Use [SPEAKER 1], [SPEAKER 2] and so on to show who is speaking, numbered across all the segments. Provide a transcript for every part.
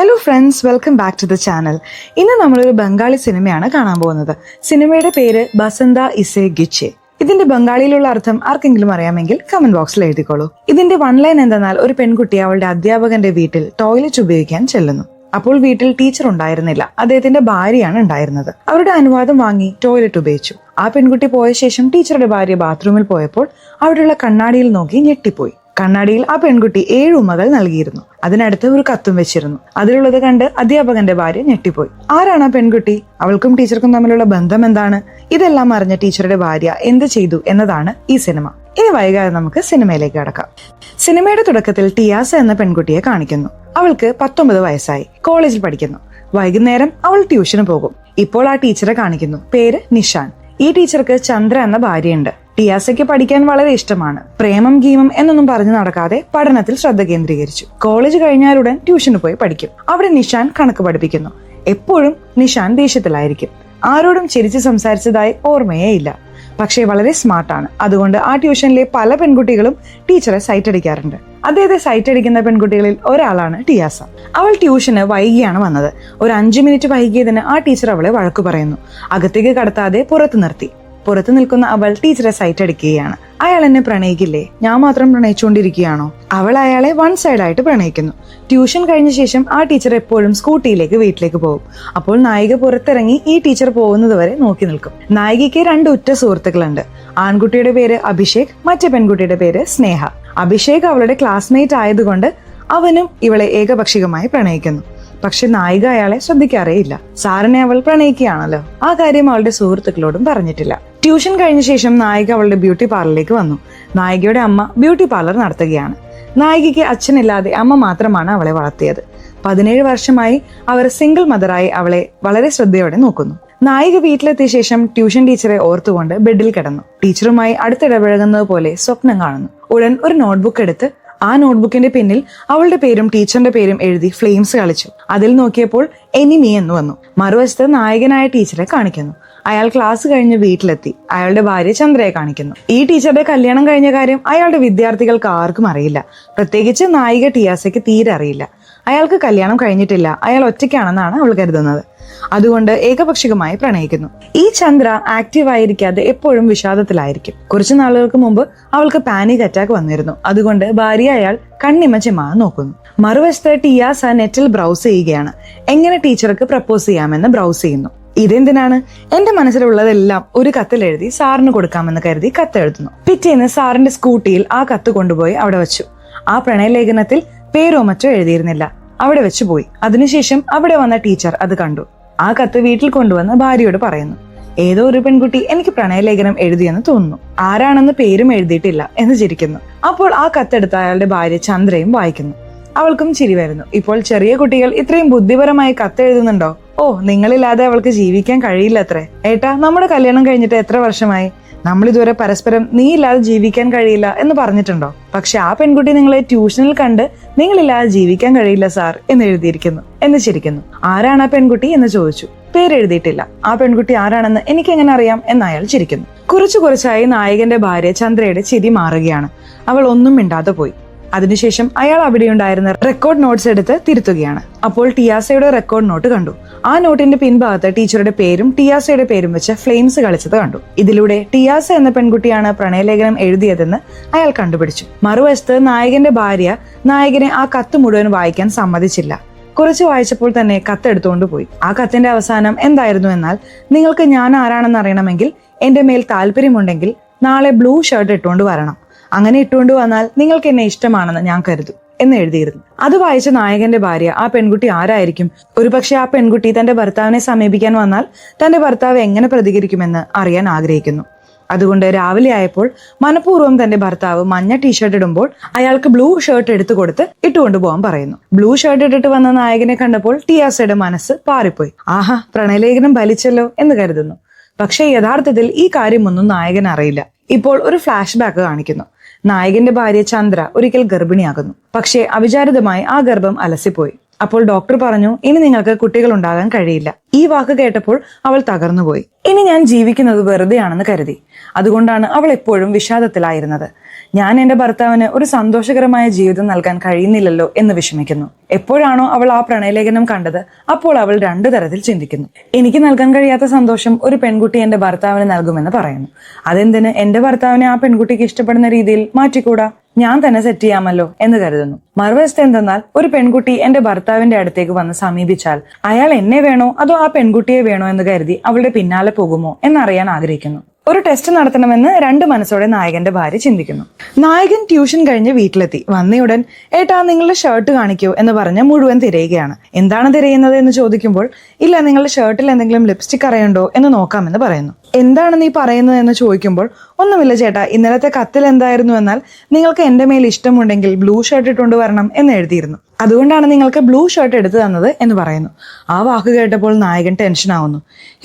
[SPEAKER 1] Hello friends, welcome back to the channel. ഇന്ന് നമ്മളൊരു ബംഗാളി സിനിമയാണ് കാണാൻ പോകുന്നത്. സിനിമയുടെ പേര് ബസന്ത ഇസെ ഗിച്ചെ. ഇതിന്റെ ബംഗാളിയിലുള്ള അർത്ഥം ആർക്കെങ്കിലും അറിയാമെങ്കിൽ കമന്റ് ബോക്സിൽ എഴുതിക്കോളൂ. ഇതിന്റെ വൺ ലൈൻ എന്തെന്നാൽ, ഒരു പെൺകുട്ടി അവളുടെ അധ്യാപകന്റെ വീട്ടിൽ ടോയ്ലറ്റ് ഉപയോഗിക്കാൻ ചെല്ലുന്നു. അപ്പോൾ വീട്ടിൽ ടീച്ചർ ഉണ്ടായിരുന്നില്ല, അദ്ദേഹത്തിന്റെ ഭാര്യയാണ് ഉണ്ടായിരുന്നത്. അവരുടെ അനുവാദം വാങ്ങി ടോയ്ലറ്റ് ഉപയോഗിച്ചു. ആ പെൺകുട്ടി പോയ ശേഷം ടീച്ചറുടെ ഭാര്യ ബാത്റൂമിൽ പോയപ്പോൾ അവിടെയുള്ള കണ്ണാടിയിൽ നോക്കി ഞെട്ടിപ്പോയി. കണ്ണാടിയിൽ ആ പെൺകുട്ടി 7 ഉമ്മകൾ നൽകിയിരുന്നു. അതിനടുത്ത് ഒരു കത്തും വെച്ചിരുന്നു. അതിലുള്ളത് കണ്ട് അധ്യാപകന്റെ ഭാര്യ ഞെട്ടിപ്പോയി. ആരാണ് ആ പെൺകുട്ടി? അവൾക്കും ടീച്ചർക്കും തമ്മിലുള്ള ബന്ധം എന്താണ്? ഇതെല്ലാം അറിഞ്ഞ ടീച്ചറുടെ ഭാര്യ എന്ത് ചെയ്തു എന്നതാണ് ഈ സിനിമ. ഇനി വൈകാതെ നമുക്ക് സിനിമയിലേക്ക് കടക്കാം. സിനിമയുടെ തുടക്കത്തിൽ ടിയാസ എന്ന പെൺകുട്ടിയെ കാണിക്കുന്നു. അവൾക്ക് 19 വയസ്സായി, കോളേജിൽ പഠിക്കുന്നു. വൈകുന്നേരം അവൾ ട്യൂഷന് പോകും. ഇപ്പോൾ ആ ടീച്ചറെ കാണിക്കുന്നു. പേര് നിഷാൻ. ഈ ടീച്ചർക്ക് ചന്ദ്ര എന്ന ഭാര്യയുണ്ട്. ടിയാസയ്ക്ക് പഠിക്കാൻ വളരെ ഇഷ്ടമാണ്. പ്രേമം ഗീമം എന്നൊന്നും പറഞ്ഞു നടക്കാതെ പഠനത്തിൽ ശ്രദ്ധ കേന്ദ്രീകരിച്ചു. കോളേജ് കഴിഞ്ഞാലുടൻ ട്യൂഷന് പോയി പഠിക്കും. അവിടെ നിഷാൻ കണക്ക് പഠിപ്പിക്കുന്നു. എപ്പോഴും നിഷാൻ ദേഷ്യത്തിലായിരിക്കും. ആരോടും ചിരിച്ച് സംസാരിച്ചതായി ഓർമ്മയേ ഇല്ല. പക്ഷേ വളരെ സ്മാർട്ടാണ്. അതുകൊണ്ട് ആ ട്യൂഷനിലെ പല പെൺകുട്ടികളും ടീച്ചറെ സൈറ്റ് അടിക്കാറുണ്ട്. അദ്ദേഹത്തെ സൈറ്റ് അടിക്കുന്ന പെൺകുട്ടികളിൽ ഒരാളാണ് ടിയാസ. അവൾ ട്യൂഷന് വൈകിയാണ് വന്നത്. ഒരു 5 മിനിറ്റ് വൈകിയതിന് ആ ടീച്ചർ അവളെ വഴക്കു പറയുന്നു. അകത്തേക്ക് കടത്താതെ പുറത്തു നിർത്തി. പുറത്തു നിൽക്കുന്ന അവൾ ടീച്ചറെ സൈറ്റ് അടിക്കുകയാണ്. അയാൾ എന്നെ പ്രണയിക്കില്ലേ? ഞാൻ മാത്രം പ്രണയിച്ചുകൊണ്ടിരിക്കുകയാണോ? അവൾ അയാളെ വൺ സൈഡായിട്ട് പ്രണയിക്കുന്നു. ട്യൂഷൻ കഴിഞ്ഞ ശേഷം ആ ടീച്ചർ എപ്പോഴും സ്കൂട്ടിയിലേക്ക് വീട്ടിലേക്ക് പോകും. അപ്പോൾ നായിക പുറത്തിറങ്ങി ഈ ടീച്ചർ പോകുന്നത് വരെ നോക്കി നിൽക്കും. നായികയ്ക്ക് 2 ഉറ്റ സുഹൃത്തുക്കളുണ്ട്. ആൺകുട്ടിയുടെ പേര് അഭിഷേക്, മറ്റേ പെൺകുട്ടിയുടെ പേര് സ്നേഹ. അഭിഷേക് അവളുടെ ക്ലാസ്മേറ്റ് ആയതുകൊണ്ട് അവനും ഇവളെ ഏകപക്ഷികമായി പ്രണയിക്കുന്നു. പക്ഷെ നായിക അയാളെ ശ്രദ്ധിക്കാറേയില്ല. സാറിനെ അവൾ പ്രണയിക്കുകയാണല്ലോ. ആ കാര്യം അവളുടെ സുഹൃത്തുക്കളോടും പറഞ്ഞിട്ടില്ല. ട്യൂഷൻ കഴിഞ്ഞ ശേഷം നായിക അവളുടെ ബ്യൂട്ടി പാർലറിലേക്ക് വന്നു. നായികയുടെ അമ്മ ബ്യൂട്ടി പാർലർ നടത്തുകയാണ്. നായികയ്ക്ക് അച്ഛനില്ലാതെ അമ്മ മാത്രമാണ് അവളെ വളർത്തിയത്. 17 വർഷമായി അവർ സിംഗിൾ മദറായി അവളെ വളരെ ശ്രദ്ധയോടെ നോക്കുന്നു. നായിക വീട്ടിലെത്തിയ ശേഷം ട്യൂഷൻ ടീച്ചറെ ഓർത്തുകൊണ്ട് ബെഡിൽ കിടന്നു. ടീച്ചറുമായി അടുത്തിടപഴകുന്നത് പോലെ സ്വപ്നം കാണുന്നു. ഉടൻ ഒരു നോട്ട്ബുക്ക് എടുത്ത് ആ നോട്ട്ബുക്കിന്റെ പിന്നിൽ അവളുടെ പേരും ടീച്ചറിന്റെ പേരും എഴുതി ഫ്ലെയിംസ് കളിച്ചു. അതിൽ നോക്കിയപ്പോൾ എനിമി എന്ന് വന്നു. മറുവശത്ത് നായകനായ ടീച്ചറെ കാണിക്കുന്നു. അയാൾ ക്ലാസ് കഴിഞ്ഞ് വീട്ടിലെത്തി. അയാളുടെ ഭാര്യ ചന്ദ്രയെ കാണിക്കുന്നു. ഈ ടീച്ചറുടെ കല്യാണം കഴിഞ്ഞ കാര്യം അയാളുടെ വിദ്യാർത്ഥികൾക്ക് ആർക്കും അറിയില്ല. പ്രത്യേകിച്ച് നായിക ടിയാസയ്ക്ക് തീരെ അറിയില്ല. അയാൾക്ക് കല്യാണം കഴിഞ്ഞിട്ടില്ല. അയാൾ ഒറ്റയ്ക്കാണെന്നാണ് അവൾ കരുതുന്നത്. അതുകൊണ്ട് ഏകപക്ഷികമായി പ്രണയിക്കുന്നു. ഈ ചന്ദ്ര ആക്റ്റീവ് ആയിരിക്കാതെ എപ്പോഴും വിഷാദത്തിലായിരിക്കും. കുറച്ചു നാളുകൾക്ക് മുമ്പ് അവൾക്ക് പാനിക് അറ്റാക്ക് വന്നിരുന്നു. അതുകൊണ്ട് ഭാര്യ അയാൾ കണ്ണിമച്ചമാ നോക്കുന്നു. മറുവശത്ത് ടിയാസ നെറ്റിൽ ബ്രൗസ് ചെയ്യുകയാണ്. എങ്ങനെ ടീച്ചർക്ക് പ്രപ്പോസ് ചെയ്യാമെന്ന് ബ്രൗസ് ചെയ്യുന്നു. ഇതെന്തിനാണ്? എന്റെ മനസ്സിലുള്ളതെല്ലാം ഒരു കത്തിൽ എഴുതി സാറിന് കൊടുക്കാമെന്ന് കരുതി കത്ത് എഴുതുന്നു. പിറ്റേന്ന് സാറിന്റെ സ്കൂട്ടിയിൽ ആ കത്ത് കൊണ്ടുപോയി അവിടെ വെച്ചു. ആ പ്രണയലേഖനത്തിൽ പേരോ മറ്റോ എഴുതിയിരുന്നില്ല. അവിടെ വെച്ച് പോയി. അതിനുശേഷം അവിടെ വന്ന ടീച്ചർ അത് കണ്ടു. ആ കത്ത് വീട്ടിൽ കൊണ്ടുവന്ന് ഭാര്യയോട് പറയുന്നു. ഏതോ ഒരു പെൺകുട്ടി എനിക്ക് പ്രണയലേഖനം എഴുതിയെന്ന് തോന്നുന്നു. ആരാണെന്ന് പേരും എഴുതിയിട്ടില്ല എന്ന് ചിരിക്കുന്നു. അപ്പോൾ ആ കത്തെടുത്ത് അയാളുടെ ഭാര്യ ചന്ദ്രയും വായിക്കുന്നു. അവൾക്കും ചിരി വരുന്നു. ഇപ്പോൾ ചെറിയ കുട്ടികൾ ഇത്രയും ബുദ്ധിപരമായി കത്തെഴുതുന്നുണ്ടോ? ഓ, നിങ്ങളില്ലാതെ അവൾക്ക് ജീവിക്കാൻ കഴിയില്ല അത്രേ. ഏട്ടാ, നമ്മുടെ കല്യാണം കഴിഞ്ഞിട്ട് എത്ര വർഷമായി? നമ്മൾ ഇതുവരെ പരസ്പരം നീ ഇല്ലാതെ ജീവിക്കാൻ കഴിയില്ല എന്ന് പറഞ്ഞിട്ടുണ്ടോ? പക്ഷെ ആ പെൺകുട്ടി നിങ്ങളെ ട്യൂഷനിൽ കണ്ട് നിങ്ങളില്ലാതെ ജീവിക്കാൻ കഴിയില്ല സാർ എന്ന് എഴുതിയിരിക്കുന്നു എന്ന് ചിരിക്കുന്നു. ആരാണ് ആ പെൺകുട്ടി എന്ന് ചോദിച്ചു. പേരെഴുതിയിട്ടില്ല. ആ പെൺകുട്ടി ആരാണെന്ന് എനിക്ക് എങ്ങനെ അറിയാം എന്ന് അയാൾ ചിരിക്കുന്നു. കുറച്ചായി നായകന്റെ ഭാര്യ ചന്ദ്രയുടെ ചിരി മാറുകയാണ്. അവൾ ഒന്നും മിണ്ടാതെ പോയി. അതിനുശേഷം അയാൾ അവിടെയുണ്ടായിരുന്ന റെക്കോർഡ് നോട്ട്സ് എടുത്ത് തിരുത്തുകയാണ്. അപ്പോൾ ടിയാസയുടെ റെക്കോർഡ് നോട്ട് കണ്ടു. ആ നോട്ടിന്റെ പിൻഭാഗത്ത് ടീച്ചറുടെ പേരും ടിയാസയുടെ പേരും വെച്ച് ഫ്ലെയിംസ് കളിച്ചത് കണ്ടു. ഇതിലൂടെ ടിയാസ എന്ന പെൺകുട്ടിയാണ് പ്രണയലേഖനം എഴുതിയതെന്ന് അയാൾ കണ്ടുപിടിച്ചു. മറുവശത്ത് നായകന്റെ ഭാര്യ നായകനെ ആ കത്ത് മുഴുവൻ വായിക്കാൻ സമ്മതിച്ചില്ല. കുറച്ച് വായിച്ചപ്പോൾ തന്നെ കത്തെടുത്തുകൊണ്ട് പോയി. ആ കത്തിന്റെ അവസാനം എന്തായിരുന്നു എന്നാൽ, നിങ്ങൾക്ക് ഞാൻ ആരാണെന്ന് അറിയണമെങ്കിൽ എന്റെ മേൽ താല്പര്യമുണ്ടെങ്കിൽ നാളെ ബ്ലൂ ഷർട്ട് ഇട്ടുകൊണ്ട് വരണം. അങ്ങനെ ഇട്ടുകൊണ്ട് വന്നാൽ നിങ്ങൾക്ക് എന്നെ ഇഷ്ടമാണെന്ന് ഞാൻ കരുതും എന്ന് എഴുതിയിരുന്നു. അത് വായിച്ച നായകന്റെ ഭാര്യ ആ പെൺകുട്ടി ആരായിരിക്കും? ഒരുപക്ഷെ ആ പെൺകുട്ടി തന്റെ ഭർത്താവിനെ സമീപിക്കാൻ വന്നാൽ തന്റെ ഭർത്താവ് എങ്ങനെ പ്രതികരിക്കുമെന്ന് അറിയാൻ ആഗ്രഹിക്കുന്നു. അതുകൊണ്ട് രാവിലെ ആയപ്പോൾ മനഃപൂർവ്വം തന്റെ ഭർത്താവ് മഞ്ഞ ടീഷർട്ട് ഇടുമ്പോൾ അയാൾക്ക് ബ്ലൂ ഷർട്ട് എടുത്തു കൊടുത്ത് ഇട്ടുകൊണ്ടു പോകാൻ പറയുന്നു. ബ്ലൂ ഷർട്ട് ഇട്ടിട്ട് വന്ന നായകനെ കണ്ടപ്പോൾ ടിയാസയുടെ മനസ്സ് പാറിപ്പോയി. ആഹാ, പ്രണയലേഖനം ഫലിച്ചല്ലോ എന്ന് കരുതുന്നു. പക്ഷെ യഥാർത്ഥത്തിൽ ഈ കാര്യമൊന്നും നായകൻ അറിയില്ല. ഇപ്പോൾ ഒരു ഫ്ലാഷ് ബാക്ക് കാണിക്കുന്നു. നായകന്റെ ഭാര്യ ചന്ദ്ര ഒരിക്കൽ ഗർഭിണിയാകുന്നു. പക്ഷേ അവിചാരിതമായി ആ ഗർഭം അലസിപ്പോയി. അപ്പോൾ ഡോക്ടർ പറഞ്ഞു, ഇനി നിങ്ങൾക്ക് കുട്ടികൾ ഉണ്ടാകാൻ കഴിയില്ല. ഈ വാക്ക് കേട്ടപ്പോൾ അവൾ തകർന്നുപോയി. ഇനി ഞാൻ ജീവിക്കുന്നത് വെറുതെയാണെന്ന് കരുതി. അതുകൊണ്ടാണ് അവൾ എപ്പോഴും വിഷാദത്തിലായിരുന്നത്. ഞാൻ എന്റെ ഭർത്താവിന് ഒരു സന്തോഷകരമായ ജീവിതം നൽകാൻ കഴിയുന്നില്ലല്ലോ എന്ന് വിഷമിക്കുന്നു. എപ്പോഴാണോ അവൾ ആ പ്രണയലേഖനം കണ്ടത് അപ്പോൾ അവൾ രണ്ടു തരത്തിൽ ചിന്തിക്കുന്നു. എനിക്ക് നൽകാൻ കഴിയാത്ത സന്തോഷം ഒരു പെൺകുട്ടി എന്റെ ഭർത്താവിന് നൽകുമെന്ന് പറയുന്നു. അതെന്തിന് എന്റെ ഭർത്താവിനെ ആ പെൺകുട്ടിക്ക് ഇഷ്ടപ്പെടുന്ന രീതിയിൽ മാറ്റിക്കൂടാ, ഞാൻ തന്നെ സെറ്റ് ചെയ്യാമല്ലോ എന്ന് കരുതുന്നു. മറുവശത്ത് എന്തെന്നാൽ ഒരു പെൺകുട്ടി എന്റെ ഭർത്താവിന്റെ അടുത്തേക്ക് വന്ന് സമീപിച്ചാൽ അയാൾ എന്നെ വേണോ അതോ ആ പെൺകുട്ടിയെ വേണോ എന്ന് കരുതി അവളുടെ പിന്നാലെ പോകുമോ എന്നറിയാൻ ആഗ്രഹിക്കുന്നു. ഒരു ടെസ്റ്റ് നടത്തണമെന്ന് രണ്ട് മനസ്സോടെ നായകന്റെ ഭാര്യ ചിന്തിക്കുന്നു. നായകൻ ട്യൂഷൻ കഴിഞ്ഞ് വീട്ടിലെത്തി. വന്നയുടൻ ഏട്ടാ നിങ്ങളുടെ ഷർട്ട് കാണിക്കൂ എന്ന് പറഞ്ഞ് മുഴുവൻ തിരയുകയാണ്. എന്താണ് തിരയുന്നത് എന്ന് ചോദിക്കുമ്പോൾ ഇല്ല, നിങ്ങളുടെ ഷർട്ടിൽ എന്തെങ്കിലും ലിപ്സ്റ്റിക് അറിയണ്ടോ എന്ന് നോക്കാമെന്ന് പറയുന്നു. എന്താണ് നീ പറയുന്നത് എന്ന് ചോദിക്കുമ്പോൾ ഒന്നുമില്ല ചേട്ടാ, ഇന്നലത്തെ കത്തിൽ എന്തായിരുന്നു എന്നാൽ നിങ്ങൾക്ക് എന്റെ മേൽ ഇഷ്ടമുണ്ടെങ്കിൽ ബ്ലൂ ഷർട്ട് ഇട്ടുകൊണ്ട് വരണം എന്ന് എഴുതിയിരുന്നു, അതുകൊണ്ടാണ് നിങ്ങൾക്ക് ബ്ലൂ ഷർട്ട് എടുത്തു തന്നത് എന്ന് പറയുന്നു. ആ വാക്ക് കേട്ടപ്പോൾ നായകൻ ടെൻഷൻ ആവുന്നു.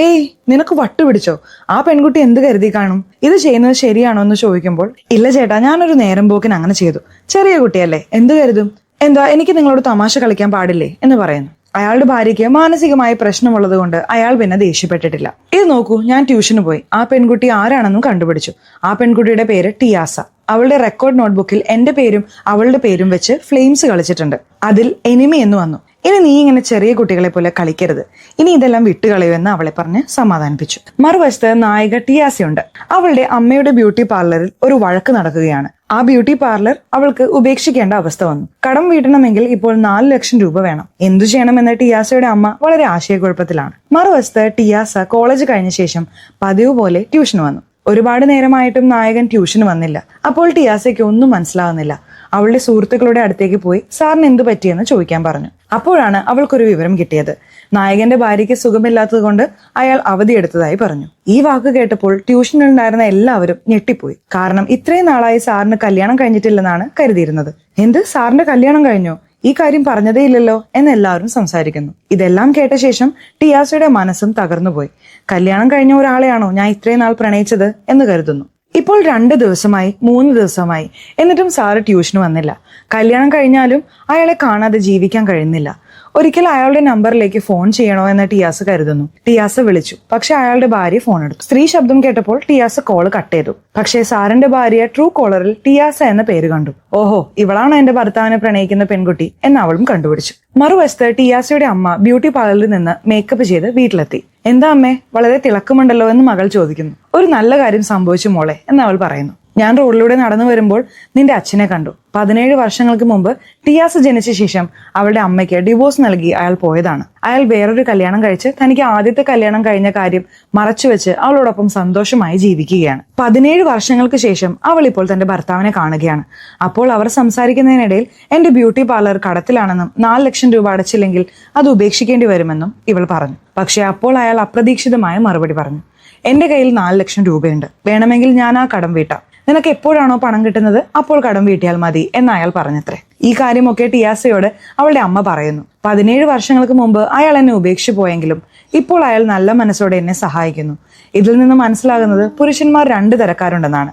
[SPEAKER 1] ഏയ് നിനക്ക് വട്ടുപിടിച്ചോ? ആ പെൺകുട്ടി എന്ത് കരുതി കാണും? ഇത് ചെയ്യുന്നത് ശരിയാണോ എന്ന് ചോദിക്കുമ്പോൾ ഇല്ല ചേട്ടാ, ഞാനൊരു നേരം പോക്കിന് അങ്ങനെ ചെയ്തു. ചെറിയ കുട്ടിയല്ലേ, എന്ത് കരുതും? എന്താ എനിക്ക് നിങ്ങളോട് തമാശ കളിക്കാൻ പാടില്ലേ എന്ന് പറയുന്നു. അയാളുടെ ഭാര്യയ്ക്ക് മാനസികമായ പ്രശ്നമുള്ളത് കൊണ്ട് അയാൾ പിന്നെ ദേഷ്യപ്പെട്ടിട്ടില്ല. ഇത് നോക്കൂ, ഞാൻ ട്യൂഷന് പോയി ആ പെൺകുട്ടി ആരാണെന്നും കണ്ടുപിടിച്ചു. ആ പെൺകുട്ടിയുടെ പേര് ടിയാസ. അവളുടെ റെക്കോർഡ് നോട്ട്ബുക്കിൽ എന്റെ പേരും അവളുടെ പേരും വെച്ച് ഫ്ലെയിംസ് കളിച്ചിട്ടുണ്ട്. അതിൽ എനിമി എന്ന് വന്നു. ഇനി നീ ഇങ്ങനെ ചെറിയ കുട്ടികളെ പോലെ കളിക്കരുത്, ഇനി ഇതെല്ലാം വിട്ടുകളയുമെന്ന് അവളെ പറഞ്ഞ് സമാധാനിപ്പിച്ചു. മറുവശത്ത് നായിക ടിയാസയുണ്ട്. അവളുടെ അമ്മയുടെ ബ്യൂട്ടി പാർലറിൽ ഒരു വഴക്ക് നടക്കുകയാണ്. ആ ബ്യൂട്ടി പാർലർ അവൾക്ക് ഉപേക്ഷിക്കേണ്ട അവസ്ഥ വന്നു. കടം വീട്ടണമെങ്കിൽ ഇപ്പോൾ 4 ലക്ഷം രൂപ വേണം. എന്തു ചെയ്യണമെന്ന് ടിയാസയുടെ അമ്മ വളരെ ആശയക്കുഴപ്പത്തിലാണ്. മറുവശത്ത് ടിയാസ കോളേജ് കഴിഞ്ഞ ശേഷം പതിവ് പോലെ ട്യൂഷന് വന്നു. ഒരുപാട് നേരമായിട്ടും നായകൻ ട്യൂഷന് വന്നില്ല. അപ്പോൾ ടിയാസയ്ക്ക് ഒന്നും മനസ്സിലാവുന്നില്ല. അവളുടെ സുഹൃത്തുക്കളുടെ അടുത്തേക്ക് പോയി സാറിന് എന്തു പറ്റിയെന്ന് ചോദിക്കാൻ പറഞ്ഞു. അപ്പോഴാണ് അവൾക്കൊരു വിവരം കിട്ടിയത്. നായകന്റെ ഭാര്യയ്ക്ക് സുഖമില്ലാത്തത് കൊണ്ട് അയാൾ അവധിയെടുത്തതായി പറഞ്ഞു. ഈ വാക്ക് കേട്ടപ്പോൾ ട്യൂഷനിലുണ്ടായിരുന്ന എല്ലാവരും ഞെട്ടിപ്പോയി. കാരണം ഇത്രയും നാളായി സാറിന് കല്യാണം കഴിഞ്ഞിട്ടില്ലെന്നാണ് കരുതിയിരുന്നത്. എന്ത്, സാറിന്റെ കല്യാണം കഴിഞ്ഞോ? ഈ കാര്യം പറഞ്ഞതേ ഇല്ലല്ലോ എന്ന് എല്ലാവരും സംസാരിക്കുന്നു. ഇതെല്ലാം കേട്ട ശേഷം ടിയാസയുടെ മനസ്സും തകർന്നുപോയി. കല്യാണം കഴിഞ്ഞ ഒരാളെയാണോ ഞാൻ ഇത്രയും നാൾ പ്രണയിച്ചത് എന്ന് കരുതുന്നു. ഇപ്പോൾ 2 ദിവസമായി 3 ദിവസമായി എന്നിട്ടും സാറ് ട്യൂഷന് വന്നില്ല. കല്യാണം കഴിഞ്ഞാലും അയാളെ കാണാതെ ജീവിക്കാൻ കഴിയുന്നില്ല. ഒരിക്കൽ അയാളുടെ നമ്പറിലേക്ക് ഫോൺ ചെയ്യണോ എന്ന് ടിയാസ കരുതുന്നു. ടിയാസ വിളിച്ചു, പക്ഷെ അയാളുടെ ഭാര്യ ഫോൺ എടുത്തു. സ്ത്രീ ശബ്ദം കേട്ടപ്പോൾ ടിയാസ കോള് കട്ട് ചെയ്തു. പക്ഷേ സാറിന്റെ ഭാര്യ ട്രൂ കോളറിൽ ടിയാസ എന്ന പേര് കണ്ടു. ഓഹോ, ഇവളാണ് എന്റെ ഭർത്താവിനെ പ്രണയിക്കുന്ന പെൺകുട്ടി എന്ന് അവളും കണ്ടുപിടിച്ചു. മറുവശത്ത് ടിയാസയുടെ അമ്മ ബ്യൂട്ടി പാർലറിൽ നിന്ന് മേക്കപ്പ് ചെയ്ത് വീട്ടിലെത്തി. എന്താ അമ്മേ, വളരെ തിളക്കമുണ്ടല്ലോ എന്ന് മകൾ ചോദിക്കുന്നു. ഒരു നല്ല കാര്യം സംഭവിച്ചു മോളെ എന്ന് അവൾ പറയുന്നു. ഞാൻ റോഡിലൂടെ നടന്നു വരുമ്പോൾ നിന്റെ അച്ഛനെ കണ്ടു. 17 വർഷങ്ങൾക്ക് മുമ്പ് ടിയാസ ജനിച്ച ശേഷം അവളുടെ അമ്മയ്ക്ക് ഡിവോഴ്സ് നൽകി അയാൾ പോയതാണ്. അയാൾ വേറൊരു കല്യാണം കഴിച്ച് തനിക്ക് ആദ്യത്തെ കല്യാണം കഴിഞ്ഞ കാര്യം മറച്ചുവെച്ച് അവളോടൊപ്പം സന്തോഷമായി ജീവിക്കുകയാണ്. 17 വർഷങ്ങൾക്ക് ശേഷം അവൾ ഇപ്പോൾ തന്റെ ഭർത്താവിനെ കാണുകയാണ്. അപ്പോൾ അവർ സംസാരിക്കുന്നതിനിടയിൽ എന്റെ ബ്യൂട്ടി പാർലർ കടത്തിലാണെന്നും 4 ലക്ഷം രൂപ അടച്ചില്ലെങ്കിൽ അത് ഉപേക്ഷിക്കേണ്ടി വരുമെന്നും ഇവൾ പറഞ്ഞു. പക്ഷെ അപ്പോൾ അയാൾ അപ്രതീക്ഷിതമായ മറുപടി പറഞ്ഞു. എന്റെ കയ്യിൽ 4 ലക്ഷം രൂപയുണ്ട്, വേണമെങ്കിൽ ഞാൻ ആ കടം വീട്ടാം. നിനക്ക് എപ്പോഴാണോ പണം കിട്ടുന്നത് അപ്പോൾ കടം വീട്ടിയാൽ മതി എന്ന് അയാൾ പറഞ്ഞത്രേ. ഈ കാര്യമൊക്കെ ടിയാസയോട് അവളുടെ അമ്മ പറയുന്നു. 17 വർഷങ്ങൾക്ക് മുമ്പ് അയാൾ എന്നെ ഉപേക്ഷിച്ചു പോയെങ്കിലും ഇപ്പോൾ അയാൾ നല്ല മനസ്സോടെ എന്നെ സഹായിക്കുന്നു. ഇതിൽ നിന്ന് മനസ്സിലാകുന്നത് പുരുഷന്മാർ 2 തരക്കാരുണ്ടെന്നാണ്.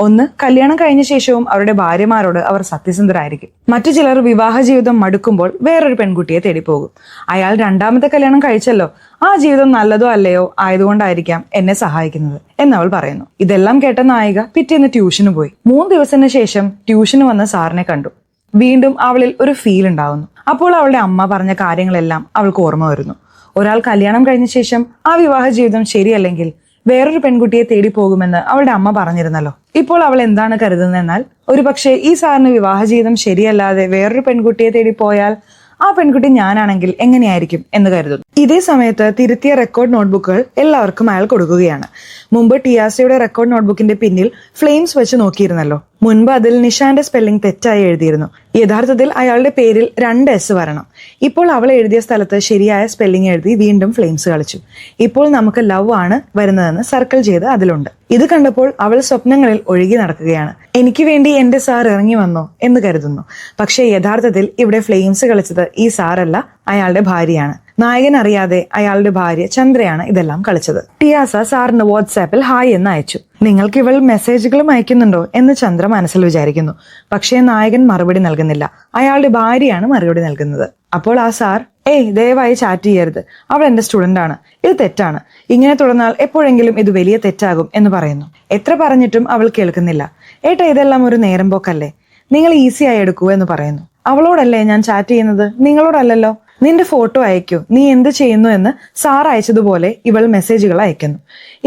[SPEAKER 1] ഒന്ന്, കല്യാണം കഴിഞ്ഞ ശേഷവും അവരുടെ ഭാര്യമാരോട് അവർ സത്യസന്ധരായിരിക്കും. മറ്റു ചിലർ വിവാഹ ജീവിതം മടുക്കുമ്പോൾ വേറൊരു പെൺകുട്ടിയെ തേടി പോകും. അയാൾ 2ാമത്തെ കല്യാണം കഴിച്ചല്ലോ, ആ ജീവിതം നല്ലതോ അല്ലയോ ആയതുകൊണ്ടായിരിക്കാം എന്നെ സഹായിക്കുന്നത് എന്നവൾ പറയുന്നു. ഇതെല്ലാം കേട്ട നായിക പിറ്റേന്ന് ട്യൂഷന് പോയി. 3 ദിവസത്തിന് ശേഷം ട്യൂഷന് വന്ന സാറിനെ കണ്ടു. വീണ്ടും അവളിൽ ഒരു ഫീൽ ഉണ്ടാവുന്നു. അപ്പോൾ അവളുടെ അമ്മ പറഞ്ഞ കാര്യങ്ങളെല്ലാം അവൾക്ക് ഓർമ്മ വരുന്നു. ഒരാൾ കല്യാണം കഴിഞ്ഞ ശേഷം ആ വിവാഹ ജീവിതം ശരിയല്ലെങ്കിൽ വേറൊരു പെൺകുട്ടിയെ തേടി പോകുമെന്ന് അവളുടെ അമ്മ പറഞ്ഞിരുന്നല്ലോ. ഇപ്പോൾ അവൾ എന്താണ് കരുതുന്നതെന്നാൽ ഒരുപക്ഷെ ഈ സാറിന് വിവാഹ ജീവിതം ശരിയല്ലാതെ വേറൊരു പെൺകുട്ടിയെ തേടി പോയാൽ ആ പെൺകുട്ടി ഞാനാണെങ്കിൽ എങ്ങനെയായിരിക്കും എന്ന് കരുതുന്നു. ഇതേ സമയത്ത് തിരുത്തിയ റെക്കോർഡ് നോട്ട്ബുക്കുകൾ എല്ലാവർക്കും അയാൾ കൊടുക്കുകയാണ്. മുമ്പ് ടിയാസയുടെ റെക്കോർഡ് നോട്ട്ബുക്കിന്റെ പിന്നിൽ ഫ്ലെയിംസ് വെച്ച് നോക്കിയിരുന്നല്ലോ. മുൻപ് അതിൽ നിഷാന്റെ സ്പെല്ലിംഗ് തെറ്റായി എഴുതിയിരുന്നു. യഥാർത്ഥത്തിൽ അയാളുടെ പേരിൽ 2 S വരണം. ഇപ്പോൾ അവൾ എഴുതിയ സ്ഥലത്ത് ശരിയായ സ്പെല്ലിംഗ് എഴുതി വീണ്ടും ഫ്ലെയിംസ് കളിച്ചു. ഇപ്പോൾ നമുക്ക് ലവ് ആണ് വരുന്നതെന്ന് സർക്കിൾ ചെയ്ത് അതിലുണ്ട്. ഇത് കണ്ടപ്പോൾ അവൾ സ്വപ്നങ്ങളിൽ ഒഴുകി നടക്കുകയാണ്. എനിക്ക് വേണ്ടി എന്റെ സാർ ഇറങ്ങി വന്നോ എന്ന് കരുതുന്നു. പക്ഷേ യഥാർത്ഥത്തിൽ ഇവിടെ ഫ്ലെയിംസ് കളിച്ചത് ഈ സാറല്ല, അയാളുടെ ഭാര്യയാണ്. നായകൻ അറിയാതെ അയാളുടെ ഭാര്യ ചന്ദ്രയാണ് ഇതെല്ലാം കളിച്ചത്. ടിയാസ സാറിന് വാട്സാപ്പിൽ ഹായ് എന്ന് അയച്ചു. നിങ്ങൾക്ക് ഇവൾ മെസ്സേജുകളും അയക്കുന്നുണ്ടോ എന്ന് ചന്ദ്ര മനസ്സിൽ വിചാരിക്കുന്നു. പക്ഷേ നായകൻ മറുപടി നൽകുന്നില്ല. അയാളുടെ ഭാര്യയാണ് മറുപടി നൽകുന്നത്. അപ്പോൾ ആ സാർ ഏയ് ദയവായി ചാറ്റ് ചെയ്യരുത്, അവൾ എന്റെ സ്റ്റുഡന്റ് ആണ്, ഇത് തെറ്റാണ്, ഇങ്ങനെ തുടർന്നാൽ എപ്പോഴെങ്കിലും ഇത് വലിയ തെറ്റാകും എന്ന് പറയുന്നു. എത്ര പറഞ്ഞിട്ടും അവൾ കേൾക്കുന്നില്ല. ഏട്ടാ, ഇതെല്ലാം ഒരു നേരം പോക്കല്ലേ, നിങ്ങൾ ഈസിയായി എടുക്കൂ എന്ന് പറയുന്നു. അവളോടല്ലേ ഞാൻ ചാറ്റ് ചെയ്യുന്നത്, നിങ്ങളോടല്ലല്ലോ. നിന്റെ ഫോട്ടോ അയക്കൂ, നീ എന്ത് ചെയ്യുന്നു എന്ന് സാർ അയച്ചതുപോലെ ഇവൾ മെസ്സേജുകൾ അയക്കുന്നു.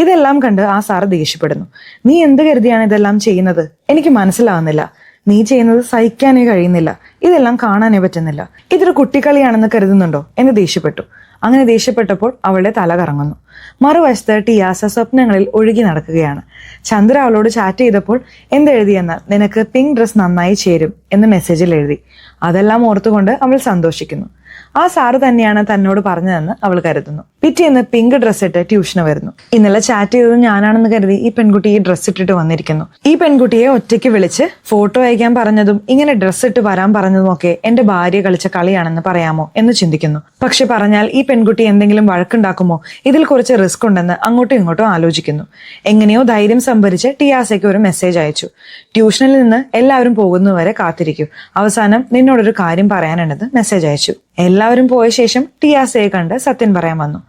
[SPEAKER 1] ഇതെല്ലാം കണ്ട് ആ സാർ ദേഷ്യപ്പെടുന്നു. നീ എന്ത് കരുതിയാണ് ഇതെല്ലാം ചെയ്യുന്നത്, എനിക്ക് മനസ്സിലാവുന്നില്ല, നീ ചെയ്യുന്നത് സഹിക്കാനേ കഴിയുന്നില്ല, ഇതെല്ലാം കാണാനേ പറ്റുന്നില്ല, ഇതൊരു കുട്ടിക്കളിയാണെന്ന് കരുതുന്നുണ്ടോ എന്ന് ദേഷ്യപ്പെട്ടു. അങ്ങനെ ദേഷ്യപ്പെട്ടപ്പോൾ അവളുടെ തല കറങ്ങുന്നു. മറുവശത്ത് ടിയാസ സ്വപ്നങ്ങളിൽ ഒഴുകി നടക്കുകയാണ്. ചന്ദ്ര അവളോട് ചാറ്റ് ചെയ്തപ്പോൾ എന്തെഴുതിയെന്നാൽ, നിനക്ക് പിങ്ക് ഡ്രസ് നന്നായി ചേരും എന്ന് മെസ്സേജിൽ എഴുതി. അതെല്ലാം ഓർത്തുകൊണ്ട് അവൾ സന്തോഷിക്കുന്നു. ആ സാറ് തന്നെയാണ് തന്നോട് പറഞ്ഞതെന്ന് അവൾ കരുതുന്നു. പിറ്റേന്ന് പിങ്ക് ഡ്രസ് ഇട്ട് ട്യൂഷന് വരുന്നു. ഇന്നലെ ചാറ്റ് ചെയ്തത് ഞാനാണെന്ന് കരുതി ഈ പെൺകുട്ടി ഈ ഡ്രസ് ഇട്ടിട്ട് വന്നിരിക്കുന്നു. ഈ പെൺകുട്ടിയെ ഒറ്റയ്ക്ക് വിളിച്ച് ഫോട്ടോ അയക്കാൻ പറഞ്ഞതും ഇങ്ങനെ ഡ്രസ് ഇട്ട് വരാൻ പറഞ്ഞതും ഒക്കെ എന്റെ ഭാര്യ കളിച്ച കളിയാണെന്ന് പറയാമോ എന്ന് ചിന്തിക്കുന്നു. പക്ഷെ പറഞ്ഞാൽ ഈ പെൺകുട്ടി എന്തെങ്കിലും വഴക്കുണ്ടാക്കുമോ, ഇതിൽ കുറച്ച് റിസ്ക് ഉണ്ടെന്ന് അങ്ങോട്ടും ഇങ്ങോട്ടും ആലോചിക്കുന്നു. എങ്ങനെയോ ധൈര്യം സംഭരിച്ച് ടിയാസയ്ക്ക് ഒരു മെസ്സേജ് അയച്ചു. ട്യൂഷനിൽ നിന്ന് എല്ലാവരും പോകുന്നവരെ കാത്തിരിക്കൂ, അവസാനം നിന്നോടൊരു കാര്യം പറയാനുണ്ടെന്ന് മെസ്സേജ് അയച്ചു. എല്ലാവരും പോയ ശേഷം ടിയാസയെ കണ്ട് സത്യൻ പറയാൻ വന്നു.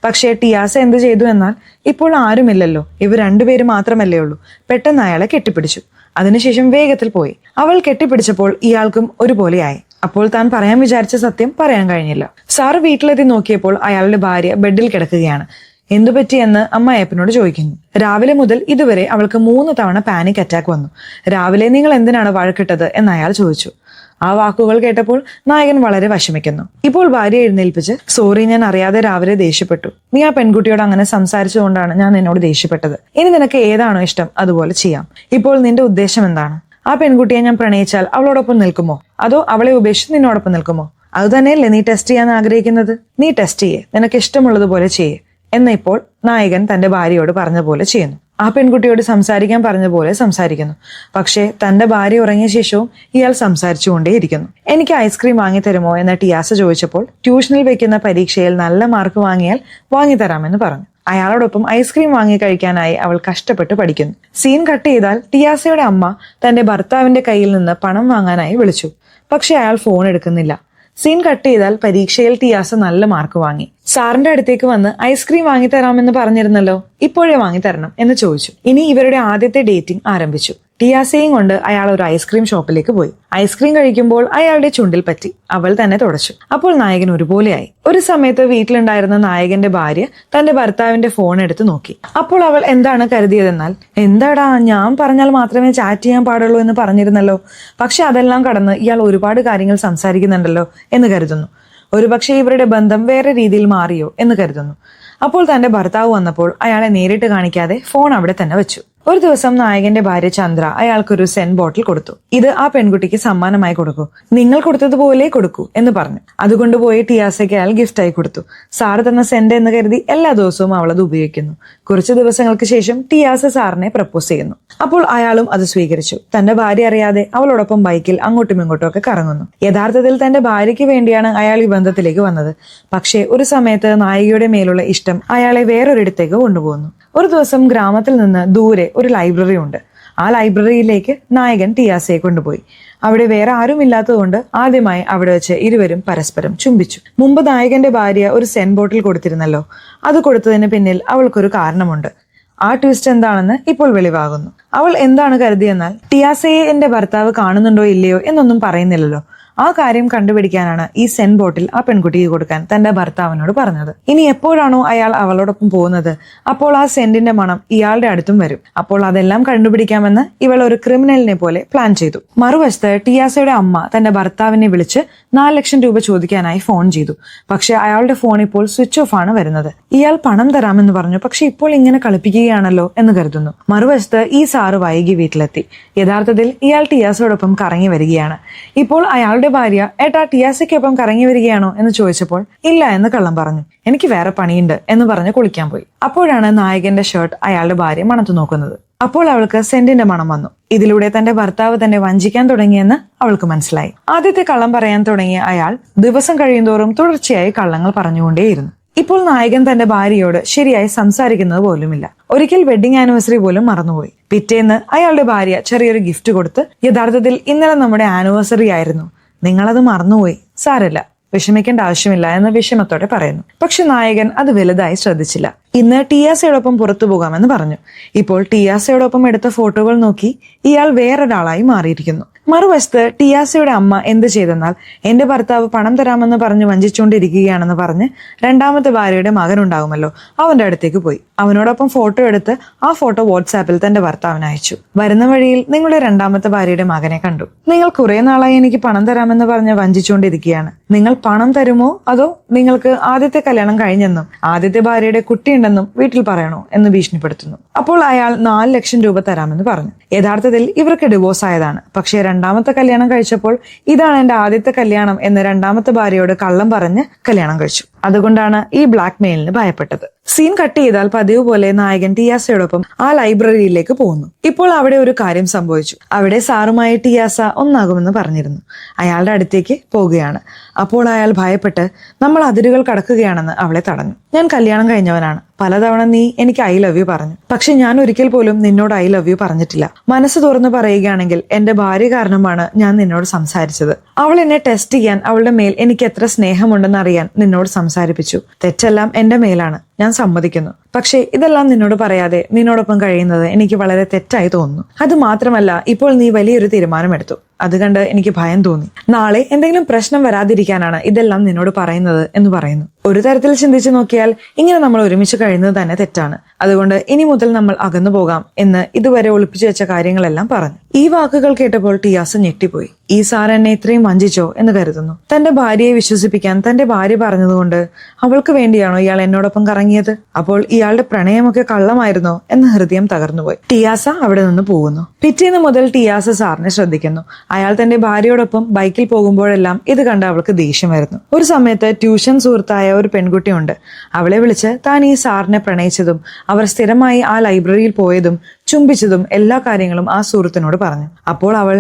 [SPEAKER 1] പക്ഷേ ടിയാസ എന്ത് ചെയ്തു എന്നാൽ, ഇപ്പോൾ ആരുമില്ലല്ലോ, ഇവർ രണ്ടുപേരും മാത്രമല്ലേ ഉള്ളൂ. പെട്ടെന്ന് അയാളെ കെട്ടിപ്പിടിച്ചു. അതിനുശേഷം വേഗത്തിൽ പോയി. അവൾ കെട്ടിപ്പിടിച്ചപ്പോൾ ഇയാൾക്കും ഒരുപോലെയായി. അപ്പോൾ താൻ പറയാൻ വിചാരിച്ച സത്യം പറയാൻ കഴിഞ്ഞില്ല. സാറ് വീട്ടിലെത്തി നോക്കിയപ്പോൾ അയാളുടെ ഭാര്യ ബെഡിൽ കിടക്കുകയാണ്. എന്തു പറ്റിയെന്ന് അമ്മായപ്പനോട് ചോദിക്കുന്നു. രാവിലെ മുതൽ ഇതുവരെ അവൾക്ക് 3 തവണ പാനിക് അറ്റാക്ക് വന്നു. രാവിലെ നിങ്ങൾ എന്തിനാണ് വഴക്കിട്ടത് എന്ന് അയാൾ ചോദിച്ചു. ആ വാക്കുകൾ കേട്ടപ്പോൾ നായകൻ വളരെ വിഷമിക്കുന്നു. ഇപ്പോൾ ഭാര്യ എഴുന്നേൽപ്പിച്ച്, സോറി, ഞാൻ അറിയാതെ രാവിലെ ദേഷ്യപ്പെട്ടു, നീ ആ പെൺകുട്ടിയോട് അങ്ങനെ സംസാരിച്ചുകൊണ്ടാണ് ഞാൻ നിന്നോട് ദേഷ്യപ്പെട്ടത്. ഇനി നിനക്ക് ഏതാണോ ഇഷ്ടം അതുപോലെ ചെയ്യാം. ഇപ്പോൾ നിന്റെ ഉദ്ദേശം എന്താണ്? ആ പെൺകുട്ടിയെ ഞാൻ പ്രണയിച്ചാൽ അവളോടൊപ്പം നിൽക്കുമോ, അതോ അവളെ ഉപേക്ഷിച്ച് നിന്നോടൊപ്പം നിൽക്കുമോ? അത് തന്നെയല്ലേ നീ ടെസ്റ്റ് ചെയ്യാൻ ആഗ്രഹിക്കുന്നത്. നീ ടെസ്റ്റ് ചെയ്യേ, നിനക്ക് ഇഷ്ടമുള്ളതുപോലെ ചെയ്യേ എന്ന് ഇപ്പോൾ നായകൻ തന്റെ ഭാര്യയോട് പറഞ്ഞ പോലെ ചെയ്യുന്നു. ആ പെൺകുട്ടിയോട് സംസാരിക്കാൻ പറഞ്ഞ പോലെ സംസാരിക്കുന്നു. പക്ഷേ തന്റെ ഭാര്യ ഉറങ്ങിയ ശേഷവും ഇയാൾ സംസാരിച്ചുകൊണ്ടേയിരിക്കുന്നു. എനിക്ക് ഐസ്ക്രീം വാങ്ങിത്തരുമോ എന്ന് ടിയാസ ചോദിച്ചപ്പോൾ, ട്യൂഷനിൽ വെക്കുന്ന പരീക്ഷയിൽ നല്ല മാർക്ക് വാങ്ങിയാൽ വാങ്ങിത്തരാമെന്ന് പറഞ്ഞു. അയാളോടൊപ്പം ഐസ്ക്രീം വാങ്ങി കഴിക്കാനായി അവൾ കഷ്ടപ്പെട്ട് പഠിക്കുന്നു. സീൻ കട്ട് ചെയ്താൽ ടിയാസയുടെ അമ്മ തന്റെ ഭർത്താവിന്റെ കയ്യിൽ നിന്ന് പണം വാങ്ങാനായി വിളിച്ചു. പക്ഷെ അയാൾ ഫോൺ എടുക്കുന്നില്ല. സീൻ കട്ട് ചെയ്താൽ പരീക്ഷയിൽ ടിയാസ നല്ല മാർക്ക് വാങ്ങി. സാറിന്റെ അടുത്തേക്ക് വന്ന് ഐസ്ക്രീം വാങ്ങിത്തരാമെന്ന് പറഞ്ഞിരുന്നല്ലോ, ഇപ്പോഴേ വാങ്ങിത്തരണം എന്ന് ചോദിച്ചു. ഇനി ഇവരുടെ ആദ്യത്തെ ഡേറ്റിംഗ് ആരംഭിച്ചു. ടിയാസയും കൊണ്ട് അയാൾ ഒരു ഐസ്ക്രീം ഷോപ്പിലേക്ക് പോയി. ഐസ്ക്രീം കഴിക്കുമ്പോൾ അയാളുടെ ചുണ്ടിൽ പറ്റി. അവൾ തന്നെ തുടച്ചു. അപ്പോൾ നായകൻ ഒരുപോലെയായി. ഒരു സമയത്ത് വീട്ടിലുണ്ടായിരുന്ന നായകന്റെ ഭാര്യ തന്റെ ഭർത്താവിന്റെ ഫോൺ എടുത്ത് നോക്കി. അപ്പോൾ അവൾ എന്താണ് കരുതിയതെന്നാൽ, എന്താടാ, ഞാൻ പറഞ്ഞാൽ മാത്രമേ ചാറ്റ് ചെയ്യാൻ പാടുള്ളൂ എന്ന് പറഞ്ഞിരുന്നല്ലോ, പക്ഷെ അതെല്ലാം കടന്ന് ഇയാൾ ഒരുപാട് കാര്യങ്ങൾ സംസാരിക്കുന്നുണ്ടല്ലോ എന്ന് കരുതുന്നു. ഒരുപക്ഷെ ഇവരുടെ ബന്ധം വേറെ രീതിയിൽ മാറിയോ എന്ന് കരുതുന്നു. അപ്പോൾ തന്റെ ഭർത്താവ് വന്നപ്പോൾ അയാളെ നേരിട്ട് കാണിക്കാതെ ഫോൺ അവിടെ തന്നെ വെച്ചു. ഒരു ദിവസം നായകന്റെ ഭാര്യ ചന്ദ്ര അയാൾക്കൊരു സെൻ ബോട്ടിൽ കൊടുത്തു. ഇത് ആ പെൺകുട്ടിക്ക് സമ്മാനമായി കൊടുക്കൂ, നിങ്ങൾ കൊടുത്തതുപോലെ കൊടുക്കൂ എന്ന് പറഞ്ഞു. അതുകൊണ്ടുപോയി ടിയാസയ്ക്ക് അയാൾ ഗിഫ്റ്റായി കൊടുത്തു. സാറ് തന്ന സെന്റ് എന്ന് കരുതി എല്ലാ ദിവസവും അവൾ അത് ഉപയോഗിക്കുന്നു. കുറച്ചു ദിവസങ്ങൾക്ക് ശേഷം ടിയാസ സാറിനെ പ്രപ്പോസ് ചെയ്യുന്നു. അപ്പോൾ അയാളും അത് സ്വീകരിച്ചു. തന്റെ ഭാര്യ അറിയാതെ അവളോടൊപ്പം ബൈക്കിൽ അങ്ങോട്ടും ഇങ്ങോട്ടും ഒക്കെ കറങ്ങുന്നു. യഥാർത്ഥത്തിൽ തന്റെ ഭാര്യയ്ക്ക് വേണ്ടിയാണ് അയാൾ ഈ ബന്ധത്തിലേക്ക് വന്നത്. പക്ഷേ ഒരു സമയത്ത് നായികയുടെ മേലുള്ള ഇഷ്ടം അയാളെ വേറൊരിടത്തേക്ക് കൊണ്ടുപോകുന്നു. ഒരു ദിവസം ഗ്രാമത്തിൽ നിന്ന് ദൂരെ ഒരു ലൈബ്രറി ഉണ്ട്. ആ ലൈബ്രറിയിലേക്ക് നായകൻ ടിയാസയെ കൊണ്ടുപോയി. അവിടെ വേറെ ആരും ഇല്ലാത്തതുകൊണ്ട് ആദ്യമായി അവിടെ വെച്ച് ഇരുവരും പരസ്പരം ചുംബിച്ചു. മുമ്പ് നായകന്റെ ഭാര്യ ഒരു സെൻ ബോട്ടിൽ കൊടുത്തിരുന്നല്ലോ, അത് കൊടുത്തതിന് പിന്നിൽ അവൾക്കൊരു കാരണമുണ്ട്. ആ ട്വിസ്റ്റ് എന്താണെന്ന് ഇപ്പോൾ വെളിവാകുന്നു. അവൾ എന്താണ് കരുതിയെന്നാൽ, ടിയാസയെ എന്റെ ഭർത്താവ് കാണുന്നുണ്ടോ ഇല്ലയോ എന്നൊന്നും പറയുന്നില്ലല്ലോ, ആ കാര്യം കണ്ടുപിടിക്കാനാണ് ഈ സെൻ ബോട്ടിൽ ആ പെൺകുട്ടിക്ക് കൊടുക്കാൻ തന്റെ ഭർത്താവിനോട് പറഞ്ഞത്. ഇനി എപ്പോഴാണോ അയാൾ അവളോടൊപ്പം പോകുന്നത്, അപ്പോൾ ആ സെന്റിന്റെ മണം ഇയാളുടെ അടുത്തും വരും. അപ്പോൾ അതെല്ലാം കണ്ടുപിടിക്കാമെന്ന് ഇവൾ ഒരു ക്രിമിനലിനെ പോലെ പ്ലാൻ ചെയ്തു. മറുവശത്ത് ടിയാസയുടെ അമ്മ തന്റെ ഭർത്താവിനെ വിളിച്ച് 4 ലക്ഷം രൂപ ചോദിക്കാനായി ഫോൺ ചെയ്തു. പക്ഷെ അയാളുടെ ഫോൺ ഇപ്പോൾ സ്വിച്ച് ഓഫ് ആണ് വരുന്നത്. ഇയാൾ പണം തരാമെന്ന് പറഞ്ഞു, പക്ഷെ ഇപ്പോൾ ഇങ്ങനെ കളിപ്പിക്കുകയാണല്ലോ എന്ന് കരുതുന്നു. മറുവശത്ത് ഈ സാറ് വൈകി വീട്ടിലെത്തി. യഥാർത്ഥത്തിൽ ഇയാൾ ടിയാസയോടൊപ്പം കറങ്ങി വരികയാണ്. ഇപ്പോൾ അയാളുടെ ഭാര്യ, ഏട്ടാ, ടിയാസയ്ക്കൊപ്പം കറങ്ങി വരികയാണോ എന്ന് ചോദിച്ചപ്പോൾ ഇല്ല എന്ന് കള്ളം പറഞ്ഞു. എനിക്ക് വേറെ പണിയുണ്ട് എന്ന് പറഞ്ഞ് കുളിക്കാൻ പോയി. അപ്പോഴാണ് നായകന്റെ ഷർട്ട് അയാളുടെ ഭാര്യ മണത്തു നോക്കുന്നത്. അപ്പോൾ അവൾക്ക് സെന്റിന്റെ മണം വന്നു. ഇതിലൂടെ തന്റെ ഭർത്താവ് തന്നെ വഞ്ചിക്കാൻ തുടങ്ങിയെന്ന് അവൾക്ക് മനസ്സിലായി. ആദ്യത്തെ കള്ളം പറയാൻ തുടങ്ങിയ അയാൾ ദിവസം കഴിയുന്തോറും തുടർച്ചയായി കള്ളങ്ങൾ പറഞ്ഞുകൊണ്ടേയിരുന്നു. ഇപ്പോൾ നായകൻ തന്റെ ഭാര്യയോട് ശരിയായി സംസാരിക്കുന്നത് പോലുമില്ല. ഒരിക്കൽ വെഡിങ് ആനിവേഴ്സറി പോലും മറന്നുപോയി. പിറ്റേന്ന് അയാളുടെ ഭാര്യ ചെറിയൊരു ഗിഫ്റ്റ് കൊടുത്ത്, യഥാർത്ഥത്തിൽ ഇന്നലെ നമ്മുടെ ആനിവേഴ്സറി ആയിരുന്നു, നിങ്ങളത് മറന്നുപോയി, സാരല്ല, വിഷമിക്കേണ്ട ആവശ്യമില്ല എന്ന് വിഷമത്തോടെ പറയുന്നു. പക്ഷെ നായകൻ അത് വലുതായി ശ്രദ്ധിച്ചില്ല. ഇന്ന് ടിയാസയോടൊപ്പം പുറത്തു പോകാമെന്ന് പറഞ്ഞു. ഇപ്പോൾ ടിയാസയോടൊപ്പം എടുത്ത ഫോട്ടോകൾ നോക്കി ഇയാൾ വേറൊരാളായി മാറിയിരിക്കുന്നു. മറുവശത്ത് ടിയാസയുടെ അമ്മ എന്ത് ചെയ്തെന്നാൽ, എന്റെ ഭർത്താവ് പണം തരാമെന്ന് പറഞ്ഞ് വഞ്ചിച്ചുകൊണ്ടിരിക്കുകയാണെന്ന് പറഞ്ഞ് രണ്ടാമത്തെ ഭാര്യയുടെ മകൻ ഉണ്ടാകുമല്ലോ, അവന്റെ അടുത്തേക്ക് പോയി. അവനോടൊപ്പം ഫോട്ടോ എടുത്ത് ആ ഫോട്ടോ വാട്സാപ്പിൽ തന്റെ ഭർത്താവിന് അയച്ചു. വരുന്ന വഴിയിൽ നിങ്ങളുടെ രണ്ടാമത്തെ ഭാര്യയുടെ മകനെ കണ്ടു. നിങ്ങൾ കുറെ നാളായി എനിക്ക് പണം തരാമെന്ന് പറഞ്ഞ് വഞ്ചിച്ചുകൊണ്ടിരിക്കുകയാണ്. നിങ്ങൾ പണം തരുമോ അതോ നിങ്ങൾക്ക് ആദ്യത്തെ കല്യാണം കഴിഞ്ഞെന്നും ആദ്യത്തെ ഭാര്യയുടെ കുട്ടിയുണ്ടെന്നും വീട്ടിൽ പറയണോ എന്ന് ഭീഷണിപ്പെടുത്തുന്നു. അപ്പോൾ അയാൾ 4 ലക്ഷം രൂപ തരാമെന്ന് പറഞ്ഞു. യഥാർത്ഥത്തിൽ ഇവർക്ക് ഡിവോഴ്സ് ആയതാണ്. പക്ഷേ രണ്ടാമത്തെ കല്യാണം കഴിച്ചപ്പോൾ ഇതാണ് എന്റെ ആദ്യത്തെ കല്യാണം എന്ന് രണ്ടാമത്തെ ഭാര്യയോട് കള്ളം പറഞ്ഞ് കല്യാണം കഴിച്ചു. അതുകൊണ്ടാണ് ഈ ബ്ലാക്ക് മെയിലിന് ഭയപ്പെട്ടത്. സീൻ കട്ട് ചെയ്താൽ പതിവ് പോലെ നായകൻ ടിയാസയോടൊപ്പം ആ ലൈബ്രറിയിലേക്ക് പോകുന്നു. ഇപ്പോൾ അവിടെ ഒരു കാര്യം സംഭവിച്ചു. അവിടെ സാറുമായി ടിയാസ ഒന്നാകുമെന്ന് പറഞ്ഞിരുന്നു. അയാളുടെ അടുത്തേക്ക് പോവുകയാണ്. അപ്പോൾ അയാൾ ഭയപ്പെട്ട് നമ്മൾ അതിരുകൾ കടക്കുകയാണെന്ന് അവളെ തടഞ്ഞു. ഞാൻ കല്യാണം കഴിഞ്ഞവനാണ്. പലതവണ നീ എനിക്ക് ഐ ലവ് യു പറഞ്ഞു. പക്ഷെ ഞാൻ ഒരിക്കൽ പോലും നിന്നോട് ഐ ലവ് യു പറഞ്ഞിട്ടില്ല. മനസ്സ് തുറന്ന് പറയുകയാണെങ്കിൽ എന്റെ ഭാര്യ കാരണമാണ് ഞാൻ നിന്നോട് സംസാരിച്ചത്. അവൾ എന്നെ ടെസ്റ്റ് ചെയ്യാൻ, അവളുടെ മേൽ എനിക്ക് എത്ര സ്നേഹമുണ്ടെന്ന് അറിയാൻ നിന്നോട് സംസാരിപ്പിച്ചു. തെറ്റെല്ലാം എന്റെ മേലാണ്, ഞാൻ സമ്മതിക്കുന്നു. പക്ഷേ ഇതെല്ലാം നിന്നോട് പറയാതെ നിന്നോടൊപ്പം കഴിയുന്നത് എനിക്ക് വളരെ തെറ്റായി തോന്നുന്നു. അത് മാത്രമല്ല, ഇപ്പോൾ നീ വലിയൊരു തീരുമാനമെടുത്തു. അത് കണ്ട് എനിക്ക് ഭയം തോന്നി. നാളെ എന്തെങ്കിലും പ്രശ്നം വരാതിരിക്കാനാണ് ഇതെല്ലാം നിന്നോട് പറയുന്നത് എന്ന് പറയുന്നു. ഒരു തരത്തിൽ ചിന്തിച്ചു നോക്കിയാൽ ഇങ്ങനെ നമ്മൾ ഒരുമിച്ച് കഴിയുന്നത് തന്നെ തെറ്റാണ്. അതുകൊണ്ട് ഇനി മുതൽ നമ്മൾ അകന്നു പോകാം എന്ന് ഇതുവരെ ഒളിപ്പിച്ചു വെച്ച കാര്യങ്ങളെല്ലാം പറഞ്ഞു. ഈ വാക്കുകൾ കേട്ടപ്പോൾ ടിയാസ ഞെട്ടിപ്പോയി. ഈ സാർ എന്നെ ഇത്രയും വഞ്ചിച്ചോ എന്ന് കരുതുന്നു. തന്റെ ഭാര്യയെ വിശ്വസിപ്പിക്കാൻ തന്റെ ഭാര്യ പറഞ്ഞതുകൊണ്ട് അവൾക്ക് വേണ്ടിയാണോ ഇയാൾ എന്നോടൊപ്പം കറങ്ങിയത്? അപ്പോൾ ഇയാളുടെ പ്രണയമൊക്കെ കള്ളമായിരുന്നോ എന്ന് ഹൃദയം തകർന്നുപോയി. ടിയാസ അവിടെ നിന്ന് പോകുന്നു. പിറ്റേന്ന് മുതൽ ടിയാസ സാറിനെ ശ്രദ്ധിക്കുന്നു. അയാൾ തന്റെ ഭാര്യയോടൊപ്പം ബൈക്കിൽ പോകുമ്പോഴെല്ലാം ഇത് കണ്ട് അവൾക്ക് ദേഷ്യം വരുന്നു. ഒരു സമയത്ത് ട്യൂഷൻ സുഹൃത്തായ ഒരു പെൺകുട്ടിയുണ്ട്. അവളെ വിളിച്ച് താൻ ഈ സാറിനെ പ്രണയിച്ചതും അവർ സ്ഥിരമായി ആ ലൈബ്രറിയിൽ പോയതും ചുംബിച്ചതും എല്ലാ കാര്യങ്ങളും ആ സുഹൃത്തിനോട് പറഞ്ഞു. അപ്പോൾ അവൾ,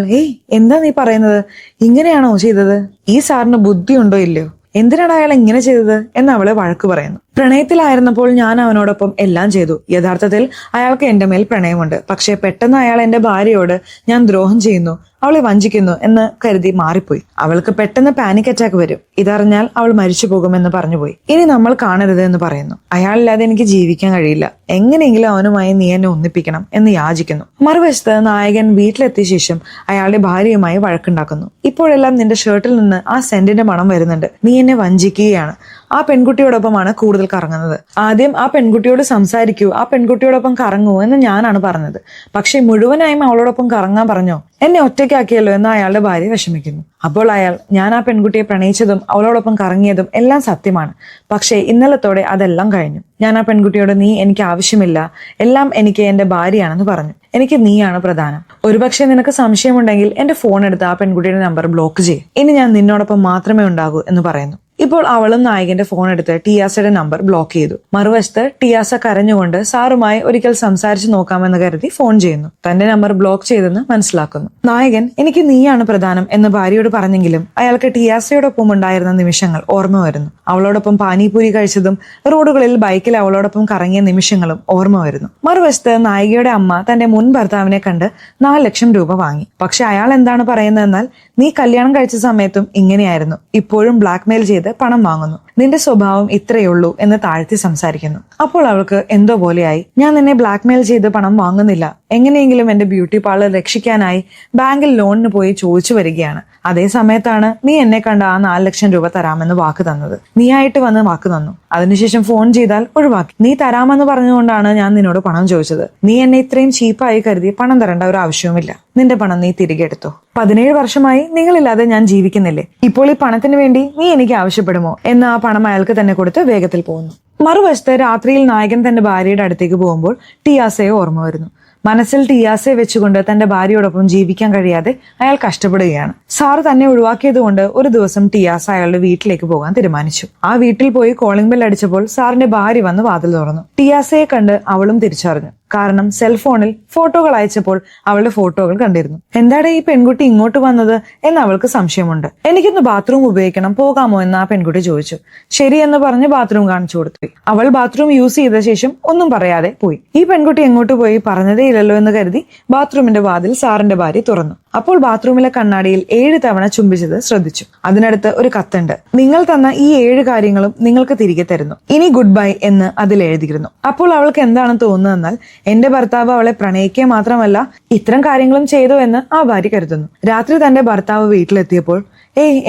[SPEAKER 1] എന്താ നീ പറയുന്നത്? ഇങ്ങനെയാണോ ചെയ്തത്? ഈ സാറിന് ബുദ്ധിയുണ്ടോ ഇല്ലയോ? എന്തിനാണ് അയാൾ ഇങ്ങനെ ചെയ്തത് എന്ന് അവളെ വഴക്ക് പറയുന്നു. പ്രണയത്തിലായിരുന്നപ്പോൾ ഞാൻ അവനോടൊപ്പം എല്ലാം ചെയ്തു. യഥാർത്ഥത്തിൽ അയാൾക്ക് എന്റെ മേൽ പ്രണയമുണ്ട്. പക്ഷെ പെട്ടെന്ന് അയാൾ എന്റെ ഭാര്യയോട് ഞാൻ ദ്രോഹം ചെയ്യുന്നു, അവളെ വഞ്ചിക്കുന്നു എന്ന് കരുതി മാറിപ്പോയി. അവൾക്ക് പെട്ടെന്ന് പാനിക് അറ്റാക്ക് വരും. ഇതറിഞ്ഞാൽ അവൾ മരിച്ചു പോകുമെന്ന് പറഞ്ഞുപോയി. ഇനി നമ്മൾ കാണരുത് എന്ന് പറയുന്നു. അയാളില്ലാതെ എനിക്ക് ജീവിക്കാൻ കഴിയില്ല. എങ്ങനെയെങ്കിലും അവനുമായി നീ എന്നെ ഒന്നിപ്പിക്കണം എന്ന് യാചിക്കുന്നു. മറുവശത്ത് നായകൻ വീട്ടിലെത്തിയ ശേഷം അയാളുടെ ഭാര്യയുമായി വഴക്കുണ്ടാക്കുന്നു. ഇപ്പോഴെല്ലാം നിന്റെ ഷർട്ടിൽ നിന്ന് ആ സെന്റിന്റെ മണം വരുന്നുണ്ട്. നീ എന്നെ വഞ്ചിക്കുകയാണ്. ആ പെൺകുട്ടിയോടൊപ്പമാണ് കൂടുതൽ കറങ്ങുന്നത്. ആദ്യം ആ പെൺകുട്ടിയോട് സംസാരിക്കൂ, ആ പെൺകുട്ടിയോടൊപ്പം കറങ്ങൂ എന്ന് ഞാനാണ് പറഞ്ഞത്. പക്ഷെ മുഴുവനായും അവളോടൊപ്പം കറങ്ങാൻ പറഞ്ഞോ? എന്നെ ഒറ്റയ്ക്കാക്കിയല്ലോ എന്ന് അയാളുടെ ഭാര്യ വിഷമിക്കുന്നു. അപ്പോൾ അയാൾ, ഞാൻ ആ പെൺകുട്ടിയെ പ്രണയിച്ചതും അവളോടൊപ്പം കറങ്ങിയതും എല്ലാം സത്യമാണ്. പക്ഷേ ഇന്നലത്തോടെ അതെല്ലാം കഴിഞ്ഞു. ഞാൻ ആ പെൺകുട്ടിയോട് നീ എനിക്ക് ആവശ്യമില്ല, എല്ലാം എനിക്ക് എന്റെ ഭാര്യയാണെന്ന് പറഞ്ഞു. എനിക്ക് നീയാണ് പ്രധാനം. ഒരുപക്ഷെ നിനക്ക് സംശയമുണ്ടെങ്കിൽ എന്റെ ഫോൺ എടുത്ത് ആ പെൺകുട്ടിയുടെ നമ്പർ ബ്ലോക്ക് ചെയ്യും. ഇനി ഞാൻ നിന്നോടൊപ്പം മാത്രമേ ഉണ്ടാകൂ എന്ന് പറയുന്നു. ഇപ്പോൾ അവളും നായകന്റെ ഫോൺ എടുത്ത് ടിയാസയുടെ നമ്പർ ബ്ലോക്ക് ചെയ്തു. മറുവശത്ത് ടിയാസ കരഞ്ഞുകൊണ്ട് സാറുമായി ഒരിക്കൽ സംസാരിച്ചു നോക്കാമെന്ന് കരുതി ഫോൺ ചെയ്യുന്നു. തന്റെ നമ്പർ ബ്ലോക്ക് ചെയ്തെന്ന് മനസ്സിലാക്കുന്നു. നായകൻ എനിക്ക് നീയാണ് പ്രധാനം എന്ന് ഭാര്യയോട് പറഞ്ഞെങ്കിലും അയാൾക്ക് ടിയാസയോടൊപ്പം ഉണ്ടായിരുന്ന നിമിഷങ്ങൾ ഓർമ്മ വരുന്നു. അവളോടൊപ്പം പാനിപൂരി കഴിച്ചതും റോഡുകളിൽ ബൈക്കിൽ അവളോടൊപ്പം കറങ്ങിയ നിമിഷങ്ങളും ഓർമ്മ വരുന്നു. മറുവശത്ത് നായികയുടെ അമ്മ തന്റെ മുൻ ഭർത്താവിനെ കണ്ട് 4 ലക്ഷം രൂപ വാങ്ങി. പക്ഷെ അയാൾ എന്താണ് പറയുന്നതെന്നാൽ, നീ കല്യാണം കഴിച്ച സമയത്തും ഇങ്ങനെയായിരുന്നു, ഇപ്പോഴും ബ്ലാക്ക് മെയിൽ ചെയ്ത് പണം വാങ്ങുന്നു, നിന്റെ സ്വഭാവം ഇത്രയേ ഉള്ളൂ എന്ന് താഴ്ത്തി സംസാരിക്കുന്നു. അപ്പോൾ അവൾക്ക് എന്തോ പോലെയായി. ഞാൻ നിന്നെ ബ്ലാക്ക് മെയിൽ ചെയ്ത് പണം വാങ്ങുന്നില്ല, എങ്ങനെയെങ്കിലും എന്റെ ബ്യൂട്ടി പാർലർ രക്ഷിക്കാനായി ബാങ്കിൽ ലോണിന് പോയി ചോദിച്ചു വരികയാണ്. അതേ സമയത്താണ് നീ എന്നെ കണ്ട ആ 4 ലക്ഷം രൂപ തരാമെന്ന് വാക്ക് തന്നത്. നീയായിട്ട് വന്ന് വാക്ക് തന്നു. അതിനുശേഷം ഫോൺ ചെയ്താൽ ഒഴിവാക്കി. നീ തരാമെന്ന് പറഞ്ഞുകൊണ്ടാണ് ഞാൻ നിന്നോട് പണം ചോദിച്ചത്. നീ എന്നെ ഇത്രയും ചീപ്പായി കരുതി പണം തരേണ്ട ഒരു ആവശ്യവുമില്ല. നിന്റെ പണം നീ തിരികെ എടുത്തോ. 17 വർഷമായി നിങ്ങളില്ലാതെ ഞാൻ ജീവിക്കുന്നില്ലേ? ഇപ്പോൾ ഈ പണത്തിന് വേണ്ടി നീ എനിക്ക് ആവശ്യപ്പെടുമോ എന്ന് ആ പണം അയാൾക്ക് തന്നെ കൊടുത്ത് വേഗത്തിൽ പോകുന്നു. മറുവശത്ത് രാത്രിയിൽ നായകൻ തന്റെ ഭാര്യയുടെ അടുത്തേക്ക് പോകുമ്പോൾ ടിയാസയെ ഓർമ്മ വരുന്നു. മനസ്സിൽ ടിയാസയെ വെച്ചുകൊണ്ട് തന്റെ ഭാര്യയോടൊപ്പം ജീവിക്കാൻ കഴിയാതെ അയാൾ കഷ്ടപ്പെടുകയാണ്. സാറ് തന്നെ ഒഴിവാക്കിയത് കൊണ്ട് ഒരു ദിവസം ടിയാസ അയാളുടെ വീട്ടിലേക്ക് പോകാൻ തീരുമാനിച്ചു. ആ വീട്ടിൽ പോയി കോളിംഗ് ബെൽ അടിച്ചപ്പോൾ സാറിന്റെ ഭാര്യ വന്ന് വാതിൽ തുറന്നു. ടിയാസയെ കണ്ട് അവളും തിരിച്ചറിഞ്ഞു. കാരണം സെൽഫോണിൽ ഫോട്ടോകൾ അയച്ചപ്പോൾ അവളുടെ ഫോട്ടോകൾ കണ്ടിരുന്നു. എന്താടെ ഈ പെൺകുട്ടി ഇങ്ങോട്ട് വന്നത് എന്ന് അവൾക്ക് സംശയമുണ്ട്. എനിക്കൊന്ന് ബാത്റൂം ഉപയോഗിക്കണം, പോകാമോ എന്ന് ആ പെൺകുട്ടി ചോദിച്ചു. ശരിയെന്ന് പറഞ്ഞ് ബാത്റൂം കാണിച്ചു കൊടുത്തു. അവൾ ബാത്റൂം യൂസ് ചെയ്ത ശേഷം ഒന്നും പറയാതെ പോയി. ഈ പെൺകുട്ടി എങ്ങോട്ട് പോയി പറഞ്ഞതേ ഇല്ലല്ലോ എന്ന് കരുതി ബാത്റൂമിന്റെ വാതിൽ സാറിന്റെ ഭാര്യ തുറന്നു. അപ്പോൾ ബാത്റൂമിലെ കണ്ണാടിയിൽ 7 തവണ ചുംബിച്ചത് ശ്രദ്ധിച്ചു. അതിനടുത്ത് ഒരു കത്തുണ്ട്. നിങ്ങൾ തന്ന ഈ 7 കാര്യങ്ങളും നിങ്ങൾക്ക് തിരികെ തരുന്നു. ഇനി ഗുഡ് ബൈ എന്ന് അതിൽ എഴുതിയിരുന്നു. അപ്പോൾ അവൾക്ക് എന്താണ് തോന്നുന്നതെന്നാൽ എന്റെ ഭർത്താവ് അവളെ പ്രണയിക്കുക മാത്രമല്ല ഇത്തരം കാര്യങ്ങളും ചെയ്തു എന്ന് ആ ഭാര്യ കരുതുന്നു. രാത്രി തന്റെ ഭർത്താവ് വീട്ടിലെത്തിയപ്പോൾ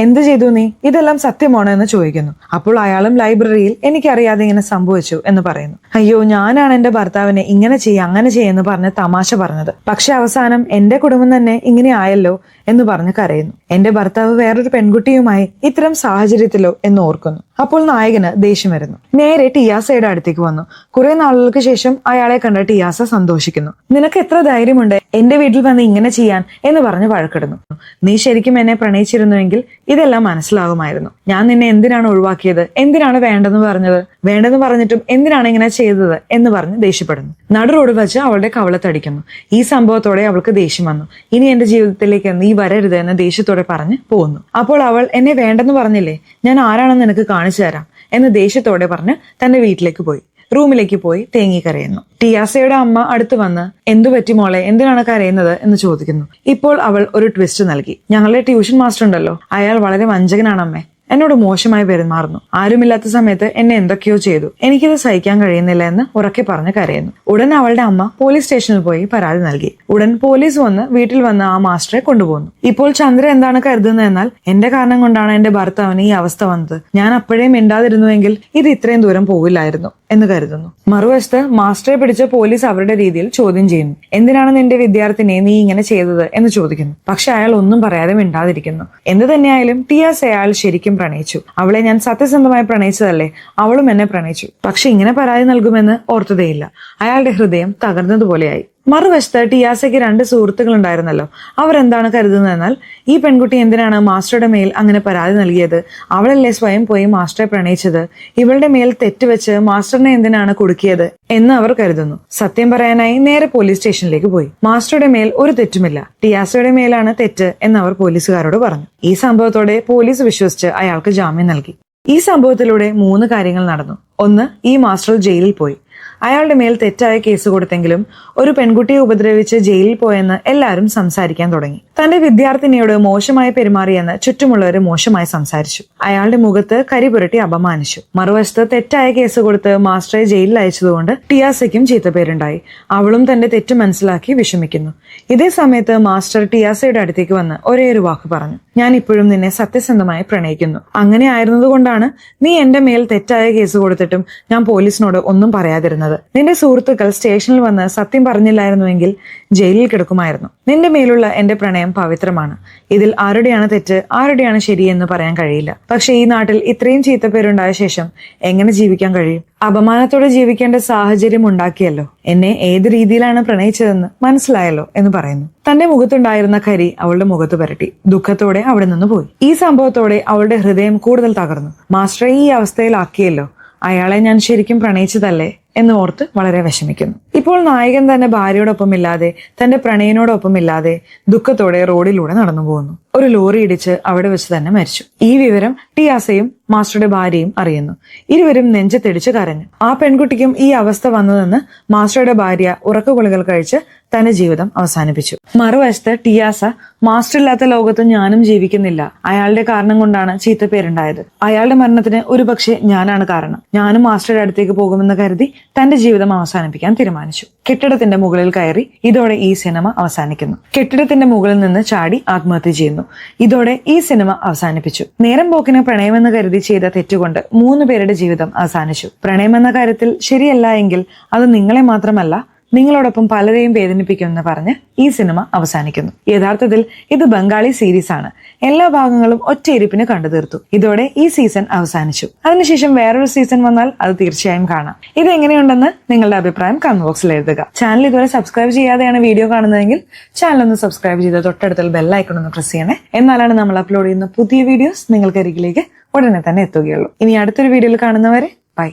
[SPEAKER 1] എന്ത് ചെയ്തു നീ, ഇതെല്ലാം സത്യമാണോ എന്ന് ചോദിക്കുന്നു. അപ്പോൾ അയാളും ലൈബ്രറിയിൽ എനിക്കറിയാതെ ഇങ്ങനെ സംഭവിച്ചു എന്ന് പറയുന്നു. അയ്യോ, ഞാനാണ് എന്റെ ഭർത്താവിനെ ഇങ്ങനെ അങ്ങനെ ചെയ്യുമെന്ന് പറഞ്ഞ് തമാശ പറഞ്ഞത്. പക്ഷെ അവസാനം എന്റെ കുടുംബം തന്നെ ഇങ്ങനെ ആയല്ലോ എന്ന് പറഞ്ഞ് കരയുന്നു. എന്റെ ഭർത്താവ് വേറൊരു പെൺകുട്ടിയുമായി ഇത്തരം സാഹചര്യത്തിലോ എന്ന് ഓർക്കുന്നു. അപ്പോൾ നായകന് ദേഷ്യം വരുന്നു. നേരെ ടിയാസയുടെ അടുത്തേക്ക് വന്നു. കുറെ നാളുകൾക്ക് ശേഷം അയാളെ കണ്ട ടിയാസ സന്തോഷിക്കുന്നു. നിനക്ക് എത്ര ധൈര്യമുണ്ട് എന്റെ വീട്ടിൽ വന്ന് ഇങ്ങനെ ചെയ്യാൻ എന്ന് പറഞ്ഞ് വഴക്കിടുന്നു. നീ ശരിക്കും എന്നെ പ്രണയിച്ചിരുന്നുവെങ്കിൽ ഇതെല്ലാം മനസ്സിലാകുമായിരുന്നു. ഞാൻ നിന്നെ എന്തിനാണ് ഒഴിവാക്കിയത്, എന്തിനാണ് വേണ്ടെന്ന് പറഞ്ഞിട്ടും എന്തിനാണ് ഇങ്ങനെ ചെയ്തത് എന്ന് പറഞ്ഞ് ദേഷ്യപ്പെടുന്നു. നടു റോഡ് വെച്ച് അവളുടെ കവളത്തടിക്കുന്നു. ഈ സംഭവത്തോടെ അവൾക്ക് ദേഷ്യം വന്നു. ഇനി എന്റെ ജീവിതത്തിലേക്ക് നീ വരരുത് എന്ന് ദേഷ്യത്തോടെ പറഞ്ഞ് പോകുന്നു. അപ്പോൾ അവൾ എന്നെ വേണ്ടെന്ന് പറഞ്ഞില്ലേ, ഞാൻ ആരാണെന്ന് നിനക്ക് കാണിച്ചു തരാം എന്ന് ദേഷ്യത്തോടെ പറഞ്ഞ് തന്റെ വീട്ടിലേക്ക് പോയി. റൂമിലേക്ക് പോയി തേങ്ങി കരയുന്നു. ടിയാസയുടെ അമ്മ അടുത്ത് വന്ന് എന്തു പറ്റി മോളെ, എന്തിനാണ് കരയുന്നത് എന്ന് ചോദിക്കുന്നു. ഇപ്പോൾ അവൾ ഒരു ട്വിസ്റ്റ് നൽകി. ഞങ്ങളുടെ ട്യൂഷൻ മാസ്റ്റർ ഉണ്ടല്ലോ, അയാൾ വളരെ വഞ്ചകനാണ് അമ്മേ. എന്നോട് മോശമായി പെരുമാറുന്നു. ആരുമില്ലാത്ത സമയത്ത് എന്നെ എന്തൊക്കെയോ ചെയ്തു. എനിക്കിത് സഹിക്കാൻ കഴിയുന്നില്ല എന്ന് ഉറക്കെ പറഞ്ഞ് കരയുന്നു. ഉടൻ അവളുടെ അമ്മ പോലീസ് സ്റ്റേഷനിൽ പോയി പരാതി നൽകി. ഉടൻ പോലീസ് വന്ന് വീട്ടിൽ വന്ന് ആ മാസ്റ്ററെ കൊണ്ടുപോകുന്നു. ഇപ്പോൾ ചന്ദ്ര എന്താണ് കരുതുന്നത് എന്നാൽ എന്റെ കാരണം കൊണ്ടാണ് എന്റെ ഭർത്താവിന് ഈ അവസ്ഥ വന്നത്. ഞാൻ അപ്പോഴേ മിണ്ടാതിരുന്നുവെങ്കിൽ ഇത് ഇത്രയും ദൂരം പോവില്ലായിരുന്നു എന്ന് കരുതുന്നു. മറുവശത്ത് മാസ്റ്ററെ പിടിച്ച് പോലീസ് അവരുടെ രീതിയിൽ ചോദ്യം ചെയ്യുന്നു. എന്തിനാണ് നിന്റെ വിദ്യാർത്ഥിനെ നീ ഇങ്ങനെ ചെയ്തത് എന്ന് ചോദിക്കുന്നു. പക്ഷെ അയാൾ ഒന്നും പറയാതെ മിണ്ടാതിരിക്കുന്നു. എന്ത് തന്നെയായാലും ടിയാസ് അയാൾ ശരിക്കും പ്രണയിച്ചു. അവളെ ഞാൻ സത്യസന്ധമായി പ്രണയിച്ചതല്ലേ, അവളും എന്നെ പ്രണയിച്ചു. പക്ഷെ ഇങ്ങനെ പരാതി നൽകുമെന്ന് ഓർത്തതേയില്ല. അയാളുടെ ഹൃദയം തകർന്നതുപോലെയായി. മറുവശത്ത് ടിയാസയ്ക്ക് 2 സുഹൃത്തുക്കൾ ഉണ്ടായിരുന്നല്ലോ. അവർ എന്താണ് കരുതുന്നതെന്നാൽ ഈ പെൺകുട്ടി എന്തിനാണ് മാസ്റ്ററുടെ മേൽ അങ്ങനെ പരാതി നൽകിയത്, അവളല്ലേ സ്വയം പോയി മാസ്റ്ററെ പ്രണയിച്ചത്, ഇവളുടെ മേൽ തെറ്റുവെച്ച് മാസ്റ്ററിനെ എന്തിനാണ് കുടുക്കിയത് എന്ന് അവർ കരുതുന്നു. സത്യം പറയാനായി നേരെ പോലീസ് സ്റ്റേഷനിലേക്ക് പോയി. മാസ്റ്ററുടെ മേൽ ഒരു തെറ്റുമില്ല, ടിയാസയുടെ മേലാണ് തെറ്റ് എന്ന് അവർ പോലീസുകാരോട് പറഞ്ഞു. ഈ സംഭവത്തോടെ പോലീസ് വിശ്വസിച്ച് അയാൾക്ക് ജാമ്യം നൽകി. ഈ സംഭവത്തിലൂടെ 3 കാര്യങ്ങൾ നടന്നു. ഒന്ന്, ഈ മാസ്റ്റർ ജയിലിൽ പോയി. അയാളുടെ മേൽ തെറ്റായ കേസ് കൊടുത്തെങ്കിലും ഒരു പെൺകുട്ടിയെ ഉപദ്രവിച്ച് ജയിലിൽ പോയെന്ന് എല്ലാവരും സംസാരിക്കാൻ തുടങ്ങി. തന്റെ വിദ്യാർത്ഥിനിയോട് മോശമായി പെരുമാറിയെന്ന് ചുറ്റുമുള്ളവർ മോശമായി സംസാരിച്ചു. അയാളുടെ മുഖത്ത് കരിപുരട്ടി അപമാനിച്ചു. മറുവശത്ത് തെറ്റായ കേസ് കൊടുത്ത് മാസ്റ്ററെ ജയിലിൽ അയച്ചതുകൊണ്ട് ടിയാസയ്ക്കും ചീത്തപ്പേരുണ്ടായി. അവളും തന്റെ തെറ്റ് മനസ്സിലാക്കി വിഷമിക്കുന്നു. ഇതേ സമയത്ത് മാസ്റ്റർ ടിയാസയുടെ അടുത്തേക്ക് വന്ന് ഒരേ ഒരു വാക്ക് പറഞ്ഞു. ഞാൻ ഇപ്പോഴും നിന്നെ സത്യസന്ധമായി പ്രണയിക്കുന്നു. അങ്ങനെ ആയിരുന്നതുകൊണ്ടാണ് നീ എന്റെ മേൽ തെറ്റായ കേസ് കൊടുത്തിട്ടും ഞാൻ പോലീസിനോട് ഒന്നും പറയാതിരുന്നത്. നിന്റെ സുഹൃത്തുക്കൾ സ്റ്റേഷനിൽ വന്ന് സത്യം പറഞ്ഞില്ലായിരുന്നുവെങ്കിൽ ജയിലിൽ കിടക്കുമായിരുന്നു. നിന്റെ മേലുള്ള എന്റെ പ്രണയം പവിത്രമാണ്. ഇതിൽ ആരുടെയാണ് തെറ്റ്, ആരുടെയാണ് ശരിയെന്ന് പറയാൻ കഴിയില്ല. പക്ഷെ ഈ നാട്ടിൽ ഇത്രയും ചീത്തപ്പേരുണ്ടായ ശേഷം എങ്ങനെ ജീവിക്കാൻ കഴിയും? അപമാനത്തോടെ ജീവിക്കേണ്ട സാഹചര്യം ഉണ്ടാക്കിയല്ലോ. എന്നെ ഏത് രീതിയിലാണ് പ്രണയിച്ചതെന്ന് മനസ്സിലായല്ലോ എന്ന് പറയുന്നു. തന്റെ മുഖത്തുണ്ടായിരുന്ന കരി അവളുടെ മുഖത്ത് പരട്ടി. ദുഃഖത്തോടെ അവിടെ നിന്ന് പോയി. ഈ സംഭവത്തോടെ അവളുടെ ഹൃദയം കൂടുതൽ തകർന്നു. മാസ്റ്ററെ ഈ അവസ്ഥയിലാക്കിയല്ലോ, അയാളെ ഞാൻ ശരിക്കും പ്രണയിച്ചതല്ലേ എന്ന് ഓർത്ത് വളരെ വിഷമിക്കുന്നു. ഇപ്പോൾ നായകൻ തന്റെ ഭാര്യയോടൊപ്പം ഇല്ലാതെ, തന്റെ പ്രണയനോടൊപ്പം ഇല്ലാതെ ദുഃഖത്തോടെ റോഡിലൂടെ നടന്നു പോകുന്നു. ഒരു ലോറി ഇടിച്ച് അവിടെ വെച്ച് തന്നെ മരിച്ചു. ഈ വിവരം ടിയാസയും മാസ്റ്ററുടെ ഭാര്യയും അറിയുന്നു. ഇരുവരും നെഞ്ചത്തിടിച്ച് കരഞ്ഞു. ആ പെൺകുട്ടിക്കും ഈ അവസ്ഥ വന്നതെന്ന് മാസ്റ്ററുടെ ഭാര്യ ഉറക്കഗുളികൾ കഴിച്ച് തന്റെ ജീവിതം അവസാനിപ്പിച്ചു. മറുവശത്ത് ടിയാസ, മാസ്റ്റർ ഇല്ലാത്ത ലോകത്ത് ഞാനും ജീവിക്കുന്നില്ല, അയാളുടെ കാരണം കൊണ്ടാണ് ചീത്തപ്പേരുണ്ടായത്, അയാളുടെ മരണത്തിന് ഒരുപക്ഷെ ഞാനാണ് കാരണം, ഞാനും മാസ്റ്ററുടെ അടുത്തേക്ക് പോകുമെന്ന് കരുതി തന്റെ ജീവിതം അവസാനിപ്പിക്കാൻ തീരുമാനിച്ചു. കെട്ടിടത്തിന്റെ മുകളിൽ കയറി. ഇതോടെ ഈ സിനിമ അവസാനിക്കുന്നു. കെട്ടിടത്തിന്റെ മുകളിൽ നിന്ന് ചാടി ആത്മഹത്യ ചെയ്യുന്നു. ഇതോടെ ഈ സിനിമ അവസാനിപ്പിച്ചു. നേരം പോക്കിന് പ്രണയമെന്ന് കരുതി ചെയ്ത തെറ്റുകൊണ്ട് 3 പേരുടെ ജീവിതം അവസാനിച്ചു. പ്രണയമെന്ന കാര്യത്തിൽ ശരിയല്ല എങ്കിൽ അത് നിങ്ങളെ മാത്രമല്ല നിങ്ങളോടൊപ്പം പലരെയും വേദനിപ്പിക്കുമെന്ന് പറഞ്ഞ് ഈ സിനിമ അവസാനിക്കുന്നു. യഥാർത്ഥത്തിൽ ഇത് ബംഗാളി സീരീസ് ആണ്. എല്ലാ ഭാഗങ്ങളും ഒറ്റയിരിപ്പിന് കണ്ടു തീർത്തു. ഇതോടെ ഈ സീസൺ അവസാനിച്ചു. അതിനുശേഷം വേറൊരു സീസൺ വന്നാൽ അത് തീർച്ചയായും കാണാം. ഇത് എങ്ങനെയുണ്ടെന്ന് നിങ്ങളുടെ അഭിപ്രായം കമന്റ് ബോക്സിൽ എഴുതുക. ചാനൽ ഇതുവരെ സബ്സ്ക്രൈബ് ചെയ്യാതെയാണ് വീഡിയോ കാണുന്നതെങ്കിൽ ചാനൽ ഒന്ന് സബ്സ്ക്രൈബ് ചെയ്ത് തൊട്ടടുത്തുള്ള ബെല്ലൈക്കൺ ഒന്ന് പ്രസ് ചെയ്യണേ. എന്നാലാണ് നമ്മൾ അപ്ലോഡ് ചെയ്യുന്ന പുതിയ വീഡിയോസ് നിങ്ങൾക്ക് അരികിലേക്ക് ഉടനെ തന്നെ എത്തുകയുള്ളൂ. ഇനി അടുത്തൊരു വീഡിയോയിൽ കാണുന്നവരെ ബൈ.